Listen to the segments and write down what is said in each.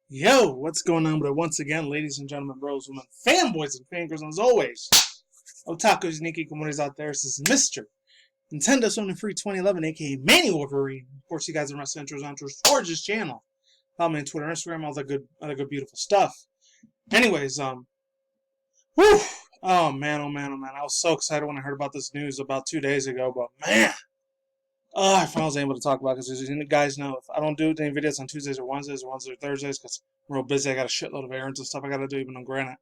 Yo, what's going on? But once again, ladies and gentlemen, bros, women, fanboys, and fangirls, and as always, otakus, Nikki, communities out there, this is Mr. Nintendo Sony Free 2011, aka Manny Wolverine. Of course, you guys are my centers on towards this channel. Follow me on Twitter, Instagram, all that good, beautiful stuff. Anyways, whew, oh man, oh man, oh man, I was so excited when I heard about this news about 2 days ago, but man. I finally was able to talk about it because you guys know if I don't do any videos on Tuesdays or Wednesdays or Thursdays because I'm real busy. I got a shitload of errands and stuff I got to do even on granite.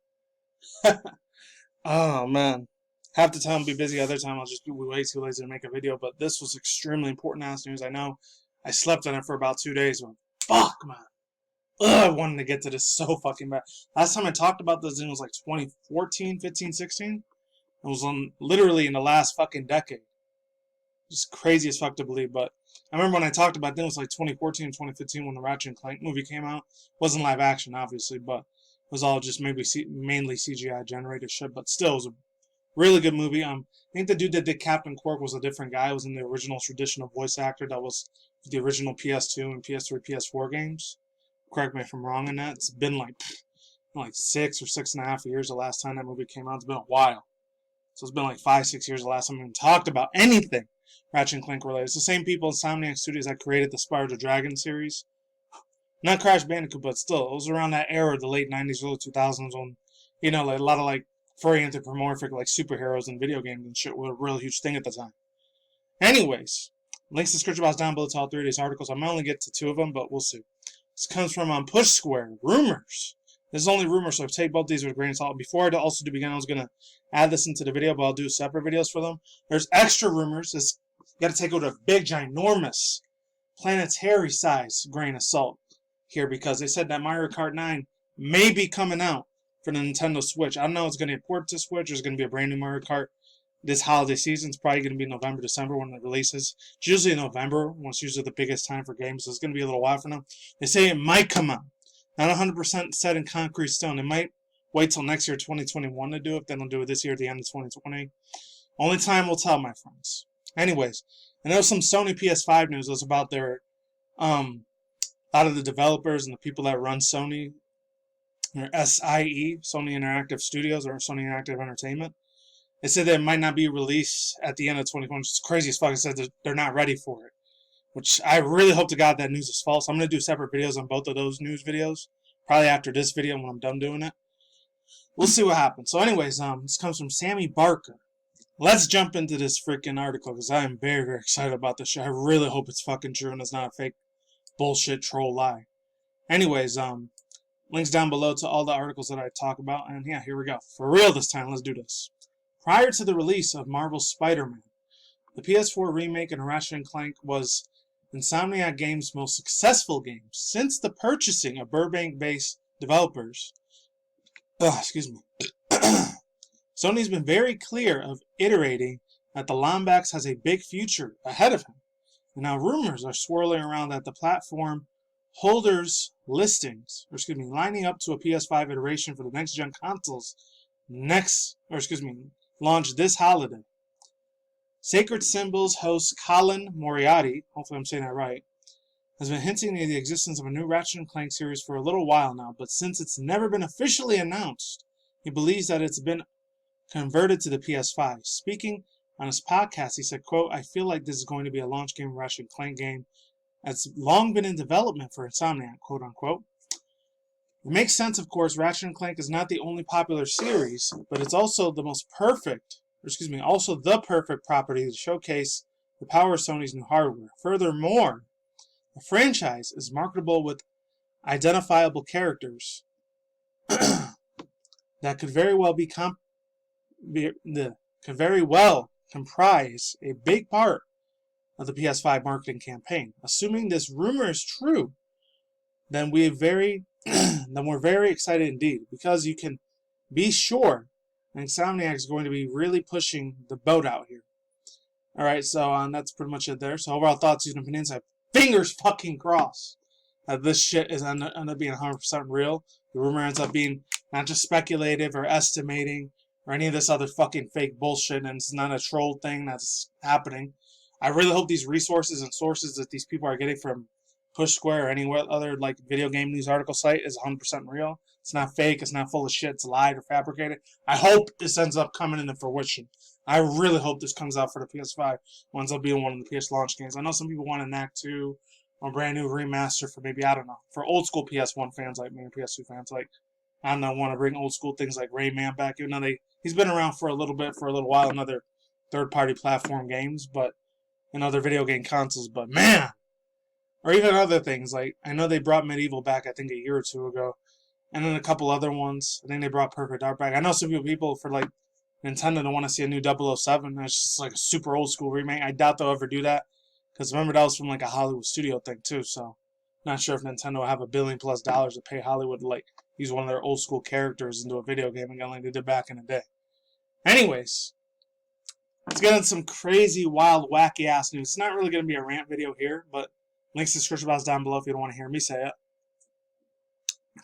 Oh man, half the time I'll be busy, other time I'll just be way too lazy to make a video. But this was extremely important ass news. I know I slept on it for about 2 days. But fuck man, I wanted to get to this so fucking bad. Last time I talked about this thing was like 2014, 15, 16. It was literally in the last fucking decade. Just crazy as fuck to believe, but I remember when I talked about it, it was like 2014 and 2015 when the Ratchet Clank movie came out. It wasn't live action, obviously, but it was all just mainly CGI generated shit, but still, it was a really good movie. I think the dude that did Captain Quark was a different guy. It was in the original traditional voice actor that was the original PS2 and PS3, PS4 games. Correct me if I'm wrong in that. It's been like 6.5 years the last time that movie came out. It's been a while. So it's been like 5-6 years the last time we even talked about anything Ratchet and Clank related. It's the same people in Insomniac Studios that created the Spyro the Dragon series. Not Crash Bandicoot, but still, it was around that era, the late 90s, early 2000s, when, like a lot of like furry anthropomorphic like superheroes and video games and shit were a real huge thing at the time. Anyways, links to the description box down below to all three of these articles. I might only get to two of them, but we'll see. This comes from Push Square. Rumors. This is only rumors, so take both these with a grain of salt. Before I also do begin, I was going to add this into the video, but I'll do separate videos for them. There's extra rumors. You got to take it with a big, ginormous, planetary size grain of salt here because they said that Mario Kart 9 may be coming out for the Nintendo Switch. I don't know if it's going to be ported to Switch or it's going to be a brand new Mario Kart this holiday season. It's probably going to be November, December when it releases. It's usually November, when it's usually the biggest time for games, so it's going to be a little while for them. They say it might come out. Not 100% set in concrete stone. It might wait till next year, 2021, to do it. Then they'll do it this year at the end of 2020. Only time will tell, my friends. Anyways, I know some Sony PS5 news was about their, a lot of the developers and the people that run Sony, or SIE, Sony Interactive Studios, or Sony Interactive Entertainment. They said that it might not be released at the end of 2020, which is crazy as fuck. It said that they're not ready for it. Which I really hope to God that news is false. I'm going to do separate videos on both of those news videos. Probably after this video when I'm done doing it. We'll see what happens. So anyways, this comes from Sammy Barker. Let's jump into this freaking article because I am very, very excited about this shit. I really hope it's fucking true and it's not a fake bullshit troll lie. Anyways, links down below to all the articles that I talk about. And yeah, here we go. For real this time, let's do this. Prior to the release of Marvel's Spider-Man, the PS4 remake in Ratchet & Clank was Insomniac Games' most successful game since the purchasing of Burbank-based developers. Sony's been very clear of iterating that the Lombax has a big future ahead of him. And now rumors are swirling around that the platform holders listings, lining up to a PS5 iteration for the next-gen consoles launch this holiday. Sacred Symbols host Colin Moriarty, hopefully I'm saying that right, has been hinting at the existence of a new Ratchet & Clank series for a little while now, but since it's never been officially announced, he believes that it's been converted to the PS5. Speaking on his podcast, he said, quote, I feel like this is going to be a launch game Ratchet & Clank game that's long been in development for Insomniac, quote unquote. It makes sense, of course. Ratchet & Clank is not the only popular series, but it's also the perfect property to showcase the power of Sony's new hardware. Furthermore, the franchise is marketable with identifiable characters that could very well comprise a big part of the PS5 marketing campaign. Assuming this rumor is true, then we're very excited indeed, because you can be sure Insomniac is going to be really pushing the boat out here. Alright, so that's pretty much it there. So overall thoughts, and opinions, I have fingers fucking crossed that this shit is end up being 100% real. The rumor ends up being not just speculative or estimating or any of this other fucking fake bullshit, and it's not a troll thing that's happening. I really hope these resources and sources that these people are getting from Push Square or any other like video game news article site is 100% real. It's not fake. It's not full of shit. It's lied or fabricated. I hope this ends up coming into fruition. I really hope this comes out for the PS5. Ends up being one of the PS launch games. I know some people want an Act 2 or a brand new remaster for maybe, I don't know, for old school PS1 fans like me or PS2 fans like, I don't know, want to bring old school things like Rayman back. Even though he's been around for a little while in other third-party platform games, but in other video game consoles. But man, or even other things like I know they brought Medieval back I think a year or two ago, and then a couple other ones. I think they brought Perfect Dark back. I know some people for like Nintendo don't want to see a new 007. That's just like a super old school remake. I doubt they'll ever do that because remember that was from like a Hollywood studio thing too. So not sure if Nintendo will have $1 billion+ to pay Hollywood to like use one of their old school characters into a video game again like they did back in the day. Anyways, let's get into some crazy, wild, wacky ass news. It's not really going to be a rant video here, but links to the description box down below if you don't want to hear me say it.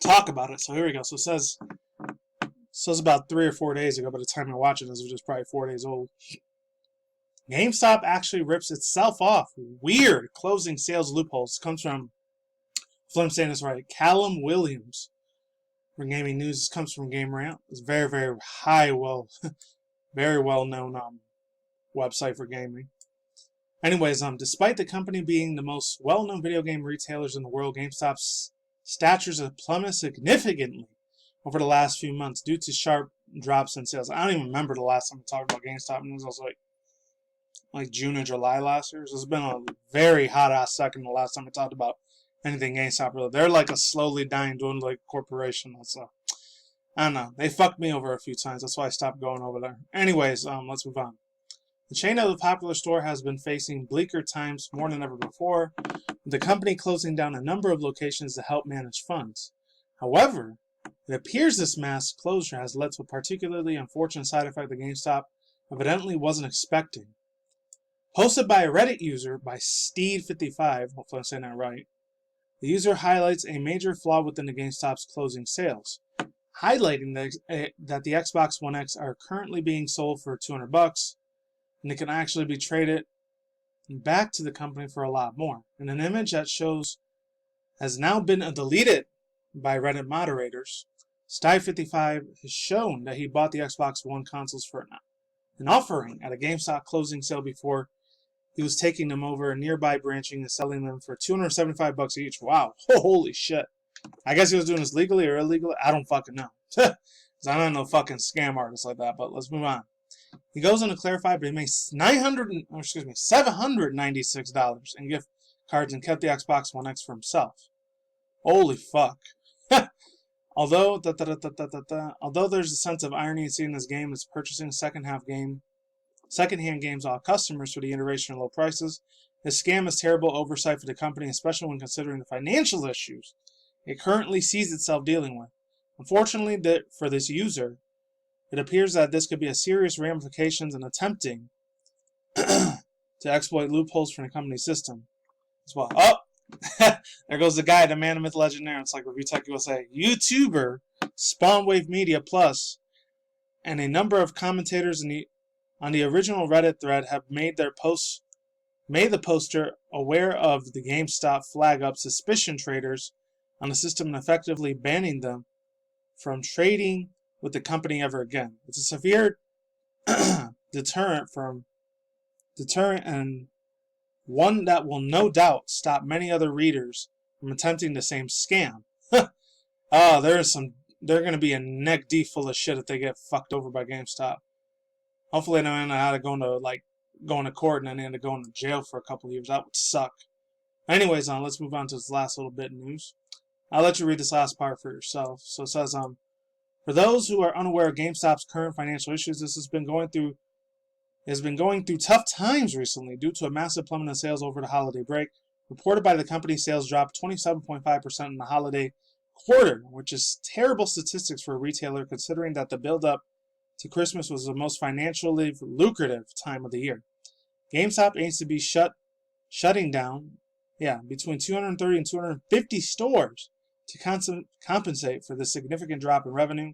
Talk about it. So here we go. So it says about 3 or 4 days ago, by the time you're watching this, which is probably 4 days old. GameStop actually rips itself off. Weird closing sales loopholes. Comes from, if I'm saying this right, Callum Williams. For gaming news, this comes from Game Rant. It's very, very very well known website for gaming. Anyways, despite the company being the most well-known video game retailers in the world, GameStop's statures have plummeted significantly over the last few months due to sharp drops in sales. I don't even remember the last time I talked about GameStop, and it was like June or July last year. So it's been a very hot-ass second the last time I talked about anything GameStop really. They're like a slowly dying, dwindling corporation. So I don't know. They fucked me over a few times. That's why I stopped going over there. Anyways, let's move on. The chain of the popular store has been facing bleaker times more than ever before, with the company closing down a number of locations to help manage funds. However, it appears this mass closure has led to a particularly unfortunate side effect that GameStop evidently wasn't expecting. Posted by a Reddit user by Steed55, hopefully I'm saying that right, the user highlights a major flaw within the GameStop's closing sales, highlighting that the Xbox One X are currently being sold for $200, and it can actually be traded back to the company for a lot more. In an image that shows has now been deleted by Reddit moderators, Style55 has shown that he bought the Xbox One consoles for an offering at a GameStop closing sale before he was taking them over a nearby branching and selling them for $275 each. Wow, holy shit. I guess he was doing this legally or illegally. I don't fucking know. Because I'm not no fucking scam artist like that, but let's move on. He goes on to clarify, but he made $796 in gift cards and kept the Xbox One X for himself. Holy fuck. Although there's a sense of irony in seeing this game as purchasing second-hand games off customers for the iteration of low prices, this scam is terrible oversight for the company, especially when considering the financial issues it currently sees itself dealing with. Unfortunately, for this user, it appears that this could be a serious ramifications in attempting to exploit loopholes from the company's system as well. Oh, there goes the guy, the man, the myth, legend, there. It's like Review Tech USA. YouTuber Spawnwave Media Plus and a number of commentators on the original Reddit thread have made the poster aware of the GameStop flag up suspicion traders on the system and effectively banning them from trading with the company ever again. It's a severe deterrent and one that will no doubt stop many other readers from attempting the same scam. They're going to be a neck deep full of shit if they get fucked over by GameStop. Hopefully they don't know how to go into court and then end up going to jail for a couple of years. That would suck. Anyways, let's move on to this last little bit of news. I'll let you read this last part for yourself. So it says, for those who are unaware of GameStop's current financial issues, this has been going through tough times recently due to a massive plummet in sales over the holiday break. Reported by the company, sales dropped 27.5% in the holiday quarter, which is terrible statistics for a retailer considering that the build-up to Christmas was the most financially lucrative time of the year. GameStop aims to be shutting down between 230 and 250 stores to compensate for the significant drop in revenue,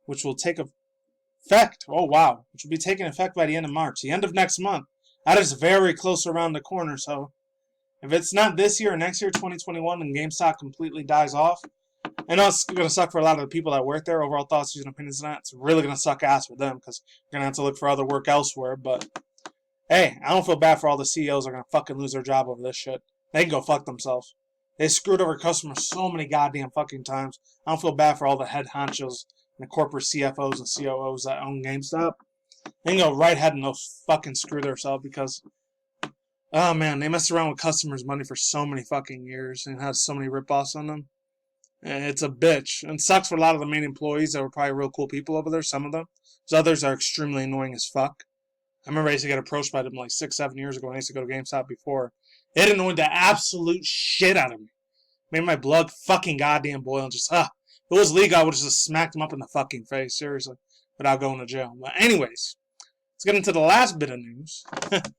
which will take effect. Which will be taking effect by the end of March, the end of next month. That is very close around the corner. So, If it's not this year or next year, 2021, and GameStop completely dies off, I know it's going to suck for a lot of the people that work there. Overall thoughts, views, and opinions on that. It's really going to suck ass for them because you're going to have to look for other work elsewhere. But hey, I don't feel bad for all the CEOs that are going to fucking lose their job over this shit. They can go fuck themselves. They screwed over customers so many goddamn fucking times. I don't feel bad for all the head honchos and the corporate CFOs and COOs that own GameStop. They can go right ahead and go fucking screw themselves because, oh man, they messed around with customers' money for so many fucking years and had so many rip-offs on them. It's a bitch. And it sucks for a lot of the main employees that were probably real cool people over there, some of them. Because others are extremely annoying as fuck. I remember I used to get approached by them like 6-7 years ago when I used to go to GameStop before. It annoyed the absolute shit out of me. Made my blood fucking goddamn boil and just, If it was legal, I would have just smacked him up in the fucking face, seriously, without going to jail. But anyways, let's get into the last bit of news. But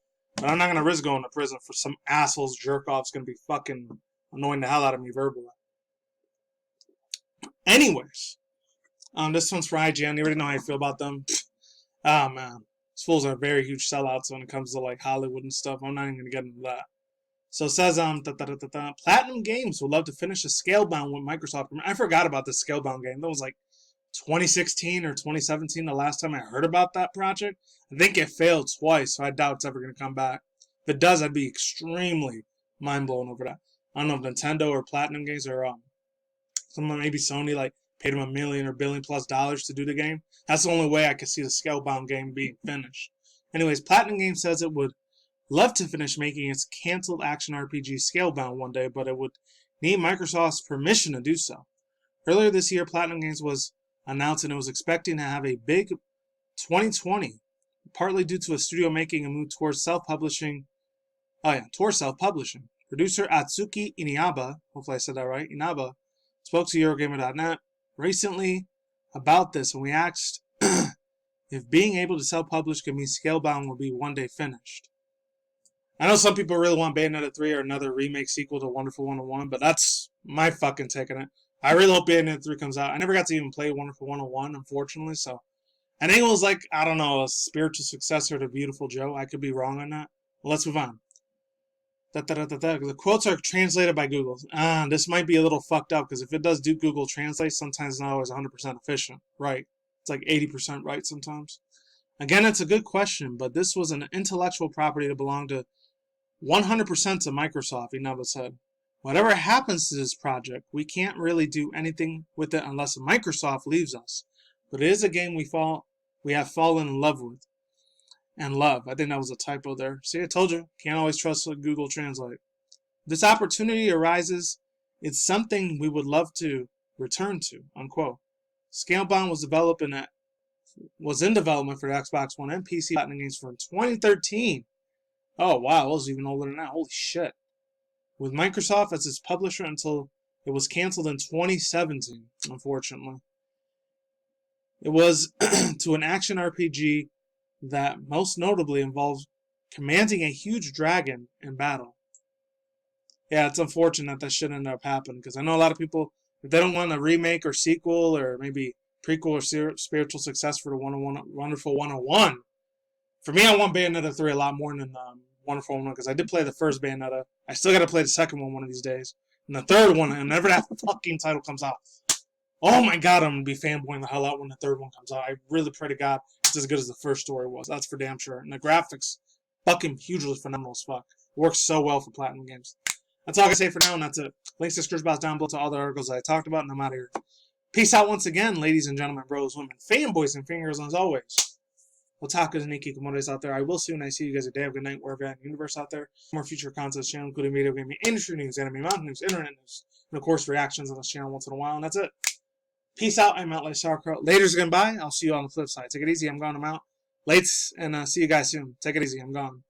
I'm not going to risk going to prison for some asshole's jerk-off's going to be fucking annoying the hell out of me verbally. Anyways, this one's for IGN. You already know how I feel about them. Oh, man. These fools are very huge sellouts when it comes to, like, Hollywood and stuff. I'm not even going to get into that. So it says, Platinum Games would love to finish a Scalebound with Microsoft. I forgot about this Scalebound game. That was like 2016 or 2017 the last time I heard about that project. I think it failed twice, so I doubt it's ever going to come back. If it does, I'd be extremely mind-blown over that. I don't know if Nintendo or Platinum Games or someone, maybe Sony, like, paid them $1 million or $1 billion+ to do the game. That's the only way I could see the Scalebound game being finished. Anyways, Platinum Games says it would love to finish making its canceled action RPG Scalebound one day, but it would need Microsoft's permission to do so. Earlier this year, Platinum Games was announcing it was expecting to have a big 2020, partly due to a studio making a move towards self-publishing. Producer Atsuki Inaba, hopefully I said that right, Inaba, spoke to Eurogamer.net recently about this, and we asked if being able to self-publish could mean Scalebound will be one day finished. I know some people really want Bayonetta 3 or another remake sequel to Wonderful 101, but that's my fucking take on it. I really hope Bayonetta 3 comes out. I never got to even play Wonderful 101, unfortunately, so I think it was like, I don't know, a spiritual successor to Beautiful Joe. I could be wrong on that. Well, let's move on. The quotes are translated by Google. This might be a little fucked up, because if it does do Google Translate, sometimes it's not always 100% efficient. Right. It's like 80% right sometimes. Again, it's a good question, but this was an intellectual property that belonged to 100% to Microsoft, Inaba said. Whatever happens to this project, we can't really do anything with it unless Microsoft leaves us. But it is a game we have fallen in love with. And love. I think that was a typo there. See, I told you. Can't always trust Google Translate. This opportunity arises. It's something we would love to return to, unquote. Scalebound was in development for the Xbox One and PC Platinum Games from 2013. Oh, wow, it was even older than that. Holy shit. With Microsoft as its publisher until it was canceled in 2017, unfortunately. It was to an action RPG that most notably involves commanding a huge dragon in battle. Yeah, it's unfortunate that shit ended up happening, because I know a lot of people, if they don't want a remake or sequel or maybe prequel or spiritual success for the Wonderful 101, for me, I want Bayonetta 3 a lot more than Wonderful 101, because I did play the first Bayonetta. I still got to play the second one of these days. And the third one, and whenever that fucking title comes out, oh my god, I'm going to be fanboying the hell out when the third one comes out. I really pray to God it's as good as the first story was. That's for damn sure. And the graphics, fucking hugely phenomenal as fuck. It works so well for Platinum Games. That's all I can say for now, and that's it. Links to Scrooge Box down below to all the articles I talked about, and I'm out of here. Peace out once again, ladies and gentlemen, bros, women, fanboys, and fingers, and as always, Otaku and Nikikomores out there. I will see you, and I see you guys a day. Have a good night, wherever you're at in the universe out there. More future content channel, including video gaming, industry news, anime, mountain news, internet news, and of course, reactions on this channel once in a while, and that's it. Peace out. I'm out like sauerkraut. Later's goodbye. I'll see you on the flip side. Take it easy. I'm gone. I'm out. Lates, and see you guys soon. Take it easy. I'm gone.